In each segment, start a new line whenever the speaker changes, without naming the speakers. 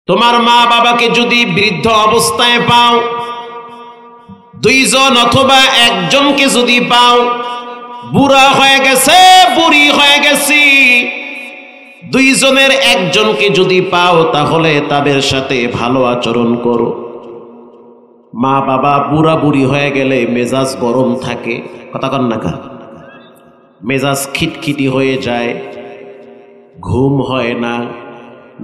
তোমার মা বাবাকে যদি বৃদ্ধ অবস্থায় পাও, দুইজন অথবা একজনকে যদি পাও, বুড়া হয়ে গেছে, বুড়ি হয়ে গেছি, দুইজনের একজনকে যদি পাও তাহলে তাদের সাথে ভালো আচরণ করো। মা বাবা বুড়া বুড়ি হয়ে গেলে মেজাজ গরম থাকে, কথা কন না কা, মেজাজ খিটখিটি হয়ে যায়, ঘুম হয় না,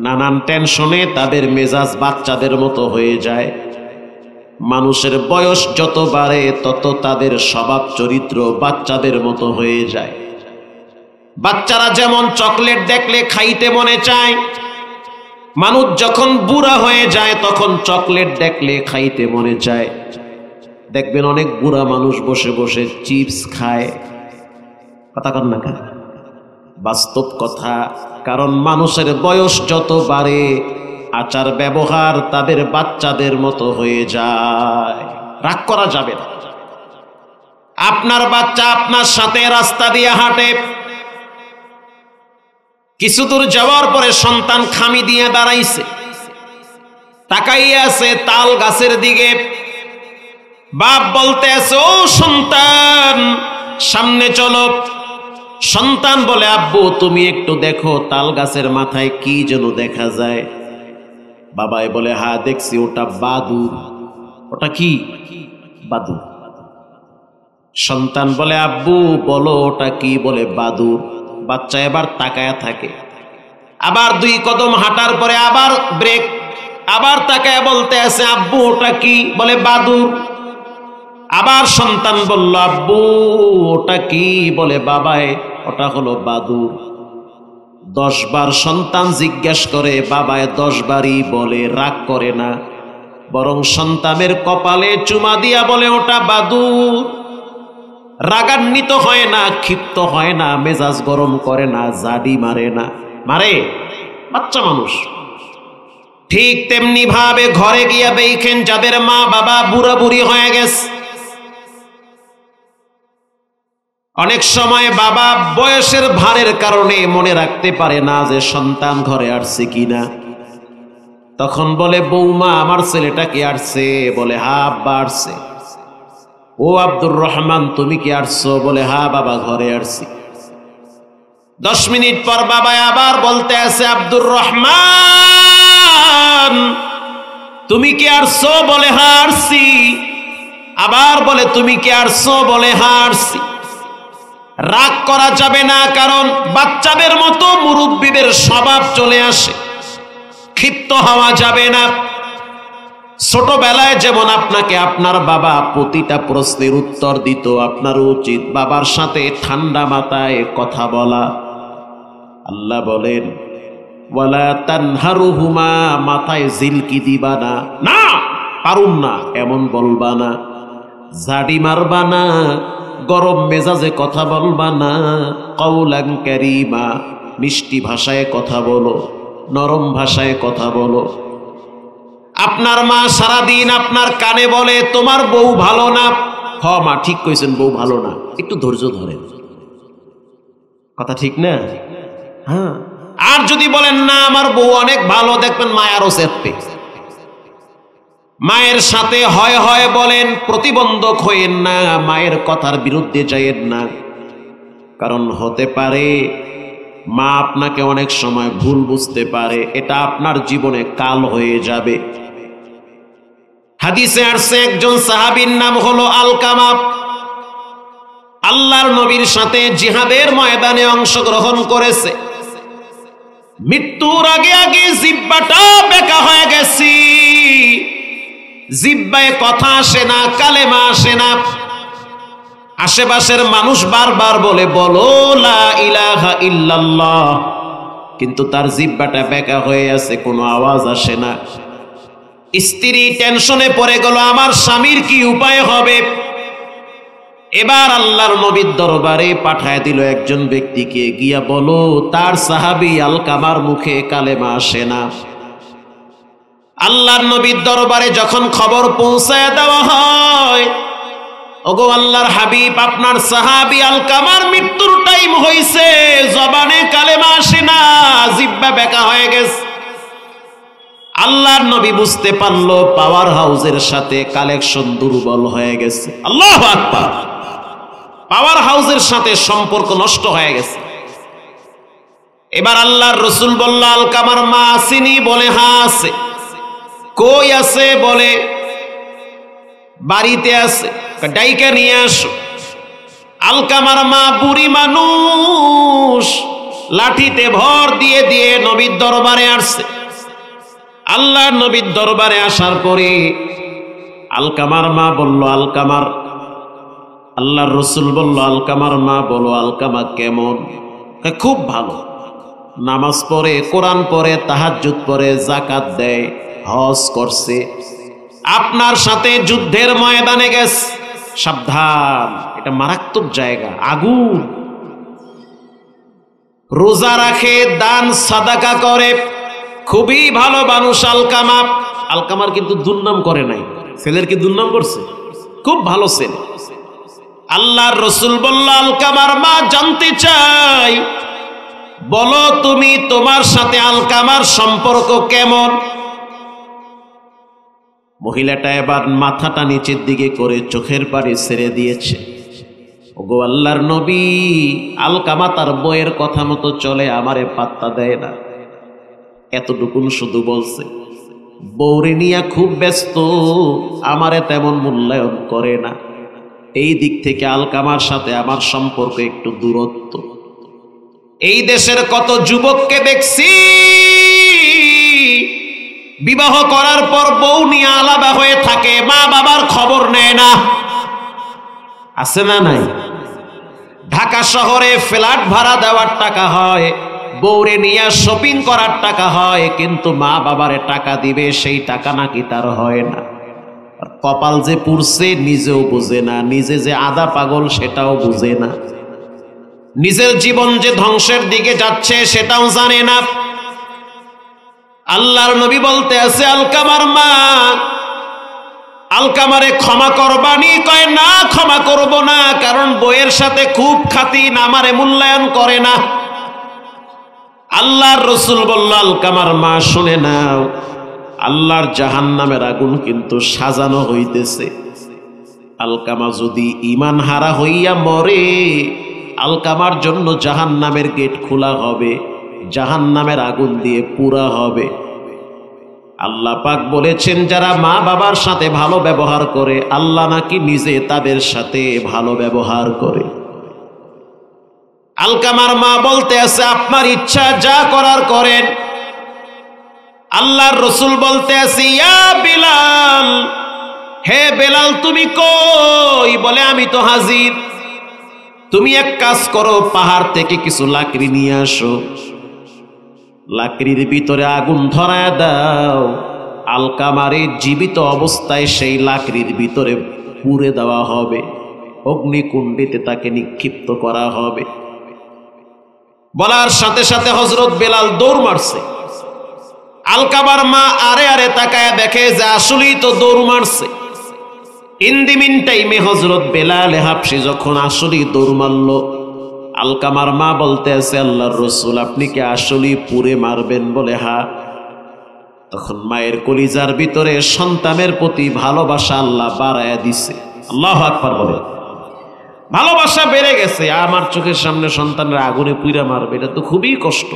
নানান টেনশনে তাদের মেজাজ বাচ্চাদের মতো হয়ে যায়। মানুষের বয়স যত বাড়ে তত তাদের স্বভাব চরিত্র বাচ্চাদের মতো হয়ে যায়। বাচ্চারা যেমন চকলেট দেখলে খাইতে মনে চায়, মানুষ যখন বুড়া হয়ে যায় তখন চকলেট দেখলে খাইতে মনে চায়। দেখবেন অনেক বুড়া মানুষ বসে বসে চিপস খায়, কথা কন না খায়, বাস্তব কথা। কারণ মানুষের বয়স যত বাড়ে আচার ব্যবহার তাদের বাচ্চাদের মতো হয়ে যায়। রাগ করা যাবে না। আপনার বাচ্চা আপনার সাথে রাস্তা দিয়ে হাঁটে, কিছু দূর যাওয়ার পরে সন্তান খামি দিয়ে দাঁড়াইছে, তাকাইয়া আছে তাল গাছের দিকে। বাপ বলতে আছে, ও সন্তান সামনে চলো। সন্তান বলে, আব্বু তুমি একটু দেখো তাল গাছের মাথায় কি যেন দেখা যায়। বাবাই বলে, হ্যাঁ দেখছি, ওটা বাদুর। ওটা কি? বাদুর। সন্তান বলে, আব্বু বলো ওটা কি? বলে বাদুর। বাচ্চা এবার তাকায়া থাকে, আবার দুই কদম হাঁটার পরে আবার ব্রেক, আবার তাকায়া বলতে আছে, আব্বু ওটা কি? বলে বাদুর। আবার সন্তান বলল, আব্বু ওটা কি? বলে বাবাই ওটা হলো বাদুর। 10 বার সন্তান জিজ্ঞেস করে, বাবায় 10 বারই বলে, রাগ করে না, বরং সন্তানের কপালে চুমা দিয়া বলে ওটা বাদুর। রাগান্বিত হয় না, ক্ষিপ্ত হয় না, মেজাজ গরম করে না, জাডি মারে না। মারে? বাচ্চা মানুষ। ঠিক তেমনি ভাবে ঘরে গিয়া দেখেন যাদের মা বাবা বুড়া বুড়ি হয়ে গেছে, অনেক সময় বাবা বয়সের ভারের কারণে মনে রাখতে পারে না যে সন্তান ঘরে আসছে কিনা। তখন বলে, বৌমা আমার ছেলেটা কি আসছে? বলে, হ্যাঁ আব্বা আসছে। ও আব্দুর রহমান তুমি কি আসছো? বলে, হ্যাঁ বাবা ঘরে আসছি। 10 মিনিট পর বাবা আবার বলতে আছে, আব্দুর রহমান তুমি কি আসছো? বলে, হ্যাঁ আসছি। আবার বলে, তুমি কি আসছো? বলে, হ্যাঁ আসছি। রাগ করা যাবে না, কারণ বাচ্চাদের মতো মুরব্বীদের স্বভাব চলে আসে, ক্ষিপ্ত হওয়া যাবে না। ছোটবেলায় যেমন আপনাকে আপনার বাবা প্রতিটা প্রশ্নের উত্তর দিত, আপনার উচিত বাবার সাথে ঠান্ডা মাথায় কথা বলা। আল্লাহ বলেন, ওয়ালা তানহারুহুমা, মাথায় জিলকি দিবা না, না পারুম না এমন বলবা না, ঝাড়ি মারবা না, গরম মেজাজে কথা বলবা না, কওলান কারীমা, মিষ্টি ভাষায় কথা বলো, নরম ভাষায় কথা বলো। আপনার মা সারাদিন আপনার কানে বলে তোমার বউ ভালো না, হ মা ঠিক কইছেন বউ ভালো না, একটু ধৈর্য ধরেন, কথা ঠিক না? হ্যাঁ। আর যদি বলেন না আমার বউ অনেক ভালো, দেখবেন মা আরো চেপে। মায়ের সাথে হয় হয় বলেন, প্রতিবন্ধক হইেন না, মায়ের কথার বিরুদ্ধে যাইয়েন না। কারণ হতে পারে মা আপনাকে অনেক সময় ভুল বুঝতে পারে, এটা আপনার জীবনে কাল হয়ে যাবে। হাদিসে আসছে একজন সাহাবীর নাম হলো আলকামা, আল্লাহর নবীর সাথে জিহাদের ময়দানে অংশগ্রহণ করেছে। মৃত্যুর আগে আগে জিহ্বাটা বেঁকা হয়ে গেছে, জিহ্বায় কথা আসে না, কালেমা আসে না। আশেপাশের মানুষ বারবার বলে, বলো লা ইলাহা ইল্লাল্লাহ, কিন্তু তার জিহ্বাটা বেঁকা হয়ে আছে, কোনো আওয়াজ আসে না। স্ত্রী টেনশনে পড়ে গেল, আমার স্বামীর কি উপায় হবে? এবার আল্লাহর নবীর দরবারে পাঠায় দিল একজন ব্যক্তিকে, গিয়া বলো তার সাহাবী আলকামার মুখে কালেমা আসে না। আল্লাহর নবীর দরবারে যখন খবর পৌঁছায় দেওয়া হয়, ওগো আল্লাহর হাবিব আপনার সাহাবী আলকামার মৃত্যুর টাইম হইছে, জবানে কালেমা আসে না, জিহ্বা বেঁকা হয়ে গেছে। আল্লাহর নবী বুঝতে পারলো পাওয়ার হাউসের সাথে কালেকশন দুর্বল হয়ে গেছে। আল্লাহু আকবার। পাওয়ার হাউসের সাথে সম্পর্ক নষ্ট হয়ে গেছে। এবার আল্লাহর রাসূল বলল, আলকামার মা আসেনি? বলে হ্যাঁ আছে। কই আছে? বলে বাড়িতে আছে। ডাইকা নিয়ে আসো। আলকামার মা বুড়ি মানুষ, লাঠিতে ভর দিয়ে দিয়ে নবীর দরবারে আসছে। আল্লাহর নবীর দরবারে আসার পরে আলকামার মা বলল, আলকামার, আল্লাহর রাসূল বলল, আলকামার মা বলো আলকামা কেমন? খুব ভালো, নামাজ পড়ে, কোরআন পড়ে, তাহাজ্জুদ পড়ে, যাকাত দেয়, হজ করছে, আপনার সাথে যুদ্ধের ময়দানে গেছে। সাবধান, এটা মারাত্মক জায়গা, আগুন। রোজা রাখে, দান সাদাকা করে, খুবই ভালো মানুষ আলকামা। আলকামার কিন্তু দুর্নাম করে নাই, ছেলের কি দুর্নাম করছে? খুব ভালো ছেলে। আল্লাহর রাসূল বলল, আলকামার মা জানতে চাই, বলো তুমি, তোমার সাথে আলকামার সম্পর্ক কেমন? মহিলাটা এবার মাথাটা নিচের দিকে করে চোখের পানি ছেড়ে দিয়েছে। ওগো আল্লাহর নবী, আলকামা তার বইয়ের কথা মতো চলে, আমারে পাত্তা দেয় না। এতটুকুন শুধু বলছে, বউরে নিয়া খুব ব্যস্ত, আমারে তেমন মূল্যায়ন করে না। এই দিক থেকে আলকামার সাথে আমার সম্পর্ক একটু দূরত্ব। এই দেশের কত যুবককে দেখছি বিবাহ করার পর বউ নিয়ে আলাদা হয়ে থাকে, মা বাবার খবর নেয় না। আছে না নাই? ঢাকা শহরে ফ্ল্যাট ভাড়া দেওয়ার টাকা হয়, বউরে নিয়ে শপিং করার টাকা হয়, কিন্তু মা বাবারে টাকা দিবে সেই টাকা নাকি তার হয় না। কপাল যে পুড়ছে নিজেও বুঝে না, নিজে যে আধা পাগল সেটাও বুঝে না, নিজের জীবন যে ধ্বংসের দিকে যাচ্ছে সেটাও জানে না। আল্লাহর নবী বলতে আছে, আলকামার মা, আলকামারে ক্ষমা করবানি? কয় না, ক্ষমা করব না, কারণ বইয়ের সাথে খুব খাতির, আমারে মূল্যায়ন করে না। আল্লাহর রাসূল বলল, আলকামার মা শুনে নাও, আল্লাহর জাহান্নামের আগুন কিন্তু সাজানো হইতেছে। আলকামা যদি ঈমান হারা হইয়া মরে, আলকামার জন্য জাহান্নামের গেট খোলা হবে, জাহান্নামের আগুন দিয়ে পুরা হবে। আল্লাহ পাক বলেছেন, যারা মা বাবার সাথে ভালো ব্যবহার করে, আল্লাহ নাকি নিজে তাদের সাথে ভালো ব্যবহার করে। আলকামার মা বলতে আছে, আপনার ইচ্ছা, যা করার করেন। আল্লাহর রাসূল বলতে আছে, ইয়া বিলাল, হে বেলাল তুমি কই? বলে আমি তো হাজির। তুমি এক কাজ করো, পাহাড় থেকে কিছু লাকড়ি নিয়ে আসো, লাকড়ির ভিতরে আগুন ধরায় দাও, আলকামারে জীবিত অবস্থায় সেই লাকড়ির ভিতরে পুড়ে দেওয়া হবে, অগ্নিকুণ্ডে তাকে নিক্ষিপ্ত করা হবে। বলার সাথে সাথে হযরত বেলাল দৌড় মারছে। আলকামার মা আরে আরে তাকায় দেখে যে আসলেই তো দৌড় মারছে। ইন দি মিন টাইমে হযরত বেলাল হাবশী যখন আসলেই দৌড় মারল, আলকামার মা বলতে আছে, আল্লাহর রাসূল আপনি কি আসলেই পুড়ে মারবেন? বলে হ্যাঁ। তখন মায়ের কলিজার ভিতরে সন্তানের প্রতি ভালোবাসা আল্লাহ বাড়ায়া দিছে। আল্লাহু আকবার বলে, ভালোবাসা বেড়ে গেছে। আমার চোখের সামনে সন্তানের আগুনে পুড়ে মারবে, এটা তো খুবই কষ্ট।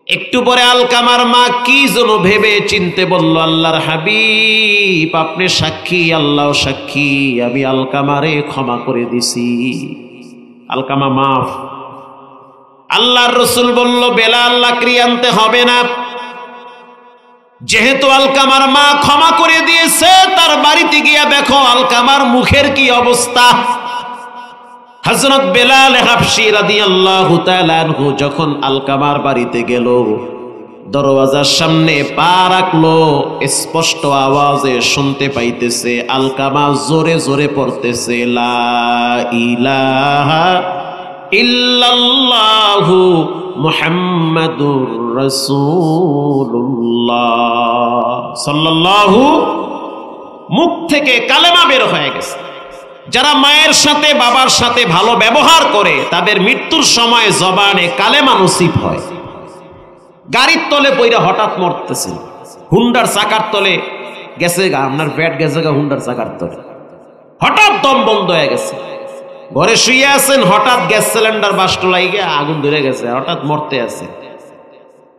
একটু পরে আলকামার মা কি যেন ভেবে চিনতে বলল, আল্লাহর হাবিব আপনি সাক্ষী, আল্লাহ সাক্ষী, আমি আলকামারে ক্ষমা করে দিছি, আলকামা মাফ। আল্লাহর রাসূল বলল, বেলাল লাকড়ি আনতে হবে না, যেহেতু আলকামার মা ক্ষমা করে দিয়েছে, তার বাড়িতে গিয়া দেখো আলকামার মুখের কি অবস্থা। হযরত বেলাল হাবশী রাদিয়াল্লাহু তাআলা আনহু যখন আলকামার বাড়িতে গেল, দরওয়াজার সামনে পা রাখলো, স্পষ্ট আওয়াজে শুনতে পাইতেছে আলকামা জোরে জোরে পড়তেছে, লা ইলাহা ইল্লাল্লাহু মুহাম্মাদুর রাসূলুল্লাহ সাল্লাল্লাহু। মুখ থেকে কালেমা বের হয়ে গেছে। যারা মায়ের সাথে বাবার সাথে ভালো ব্যবহার করে, তাদের মৃত্যুর সময় জবানে কালেমা নসিব হয়। গাড়ির তলে পইরা হঠাৎ মরতেছেন, হুন্ডার চাকার তলে গেছে গা, আপনার পেট গেছে গা হুন্ডার চাকার তলে, হঠাৎ দম বন্ধ হয়ে গেছে। ঘরে শুয়ে আছেন, হঠাৎ গ্যাস সিলিন্ডার বাস্ট লাগে, আগুন ধরে গেছে, হঠাৎ মরতে আছে।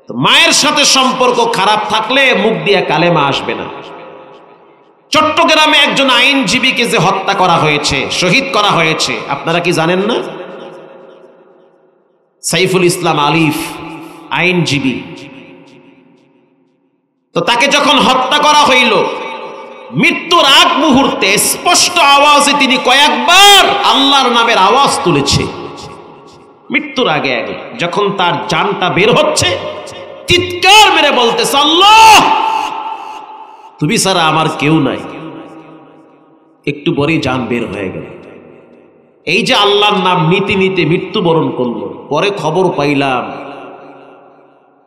তো মায়ের সাথে সম্পর্ক খারাপ থাকলে মুখ দিয়ে কালেমা আসবে না। চট্টগ্রামে একজন আইনজীবীকে যে হত্যা করা হয়েছে, শহীদ করা হয়েছে, আপনারা কি জানেন না? সাইফুল ইসলাম আলিফ, আইনজীবী। তো তাকে যখন হত্যা করা হইল, মৃত্যুর আগ মুহূর্তে স্পষ্ট আওয়াজে তিনি কয়েকবার আল্লাহর নামের আওয়াজ তুলেছে। মৃত্যুর আগে আগে যখন তার জানটা বের হচ্ছে, চিৎকার মেরে বলতেছে, আল্লাহ তুমি ছাড়া আমার কেউ নাই। একটু পরেই জান বের হয়ে গেল। এই যে আল্লাহর নাম নিতে নিতে মৃত্যুবরণ করলো। পরে খবর পাইলাম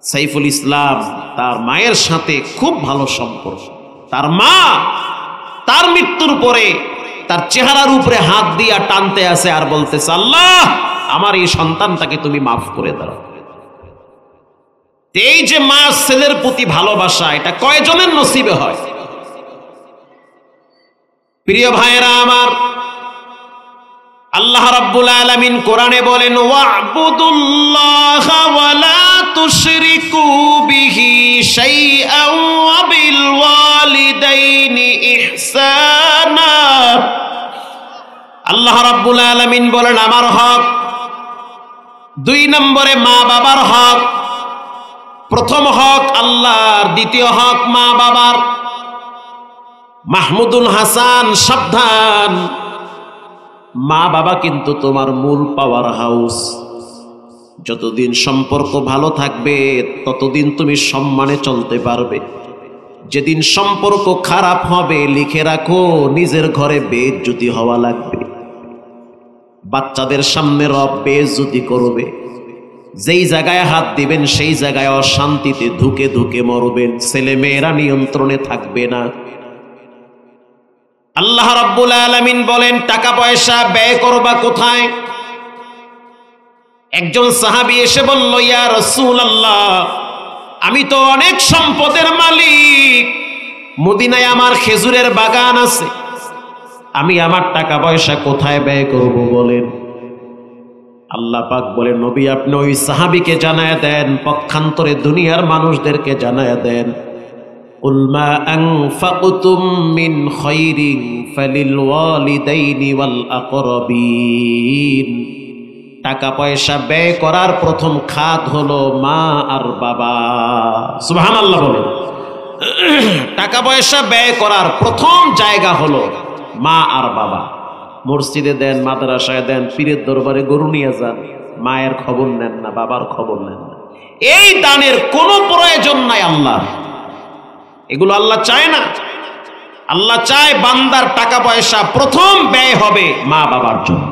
সাইফুল ইসলাম তার মায়ের সাথে খুব ভালো সম্পর্ক। তার মা তার মৃত্যুর পরে তার চেহারার উপরে হাত দিয়া টানতে আছে আর বলতেছে, আল্লাহ আমার এই সন্তানটাকে তুমি মাফ করে দাও। এই যে মা ছেলের প্রতি ভালোবাসা, এটা কয়জনের নসিবে হয়? প্রিয় ভাইয়েরা আমার, আল্লাহ রাব্বুল আলামিন কোরআনে বলেন, ওয়া'বুদুল্লাহা ওয়া লা তুশরিকু বিহি শাইআন ওয়া বিল ওয়ালিদাইনি ইহসানা। আল্লাহ রাব্বুল আলামিন বলেন, আমার হক, 2 নম্বরে মা বাবার হক। প্রথম হক আল্লাহর, দ্বিতীয় হক মা বাবার। মাহমুদুল হাসান সাবধান, মা বাবা কিন্তু তোমার মূল পাওয়ার হাউস। যতদিন সম্পর্ক ভালো থাকবে ততদিন তুমি সম্মানে চলতে পারবে। যেদিন সম্পর্ক খারাপ হবে, লিখে রাখো, নিজের ঘরে বেইজ্জতি হওয়া লাগবে। বাচ্চাদের সামনে রব বেইজ্জতি করবে। যেই জায়গায় হাত দিবেন সেই জায়গায় অশান্তিতে ধুকে ধুকে মরবেন। ছেলে মেয়েরা নিয়ন্ত্রণে থাকবে না। আল্লাহ রাব্বুল আলামিন বলেন, টাকা পয়সা ব্যয় করবা কোথায়? একজন সাহাবী এসে বলল, ইয়া রাসূলুল্লাহ, আমি তো অনেক সম্পদের মালিক, মদিনায় আমার খেজুরের বাগান আছে, আমি আমার টাকা পয়সা কোথায় ব্যয় করব বলেন? আল্লাহ পাক বলেন, নবী আপনি ওই সাহাবীকে জানায় দেন, পক্ষান্তরে দুনিয়ার মানুষদেরকে জানায় দেন, কুল মা আনফাকতুম মিন খায়রিন ফালিল ওয়ালিদাইনি ওয়াল আকরাবিন। টাকা পয়সা ব্যয় করার প্রথম খাত হলো মা আর বাবা। সুবহানাল্লাহ বলেন। টাকা পয়সা ব্যয় করার প্রথম জায়গা হলো মা আর বাবা। মসজিদে দেন, মাদ্রাসায় দেন, পীরের দরবারে গরু নিয়ে যান, মায়ের খবর নেন না, বাবার খবর নেন না। এই দানের কোনো প্রয়োজন নাই আল্লাহ। এগুলো আল্লাহ চায় না। আল্লাহ চায় বান্দার টাকা পয়সা প্রথম ব্যয় হবে মা বাবার জন্য।